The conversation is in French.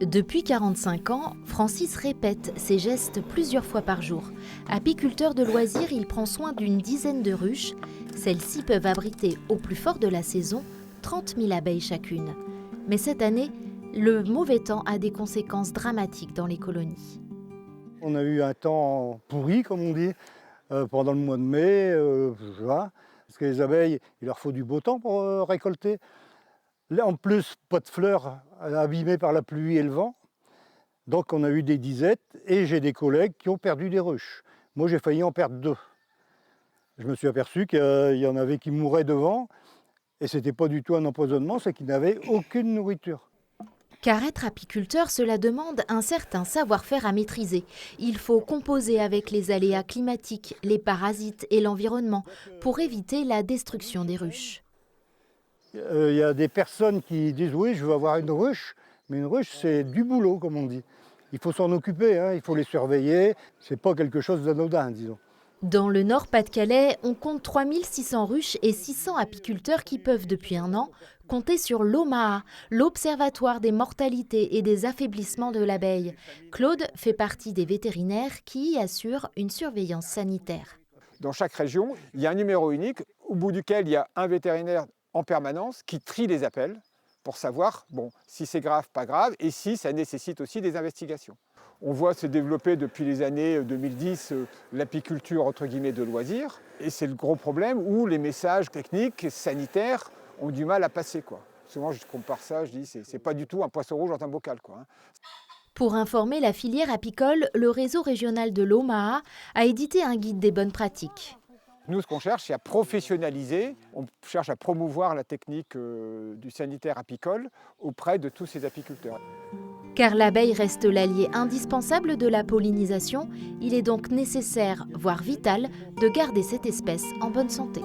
Depuis 45 ans, Francis répète ses gestes plusieurs fois par jour. Apiculteur de loisirs, il prend soin d'une dizaine de ruches. Celles-ci peuvent abriter, au plus fort de la saison, 30 000 abeilles chacune. Mais cette année, le mauvais temps a des conséquences dramatiques dans les colonies. On a eu un temps pourri, comme on dit, pendant le mois de mai, juin, parce que les abeilles, il leur faut du beau temps pour récolter. Là, en plus, pas de fleurs abîmées par la pluie et le vent. Donc on a eu des disettes et j'ai des collègues qui ont perdu des ruches. Moi, j'ai failli en perdre 2. Je me suis aperçu qu'il y en avait qui mouraient devant et ce n'était pas du tout un empoisonnement, c'est qu'ils n'avaient aucune nourriture. Car être apiculteur, cela demande un certain savoir-faire à maîtriser. Il faut composer avec les aléas climatiques, les parasites et l'environnement pour éviter la destruction des ruches. Il y a des personnes qui disent oui, je veux avoir une ruche, mais une ruche, c'est du boulot, comme on dit. Il faut s'en occuper, hein, il faut les surveiller. C'est pas quelque chose d'anodin, disons. Dans le Nord-Pas-de-Calais, on compte 3600 ruches et 600 apiculteurs qui peuvent, depuis un an, compter sur l'OMAA, l'Observatoire des mortalités et des affaiblissements de l'abeille. Claude fait partie des vétérinaires qui y assurent une surveillance sanitaire. Dans chaque région, il y a un numéro unique au bout duquel il y a un vétérinaire en permanence qui trie les appels pour savoir si c'est grave, pas grave, et si ça nécessite aussi des investigations. On voit se développer depuis les années 2010 l'apiculture entre guillemets de loisirs, et c'est le gros problème où les messages techniques, sanitaires ont du mal à passer, quoi. Souvent je compare ça, je dis c'est pas du tout un poisson rouge dans un bocal, quoi. Pour informer la filière apicole, le réseau régional de l'OMAA a édité un guide des bonnes pratiques. Nous, ce qu'on cherche, c'est à professionnaliser, on cherche à promouvoir la technique du sanitaire apicole auprès de tous ces apiculteurs. Car l'abeille reste l'allié indispensable de la pollinisation, il est donc nécessaire, voire vital, de garder cette espèce en bonne santé.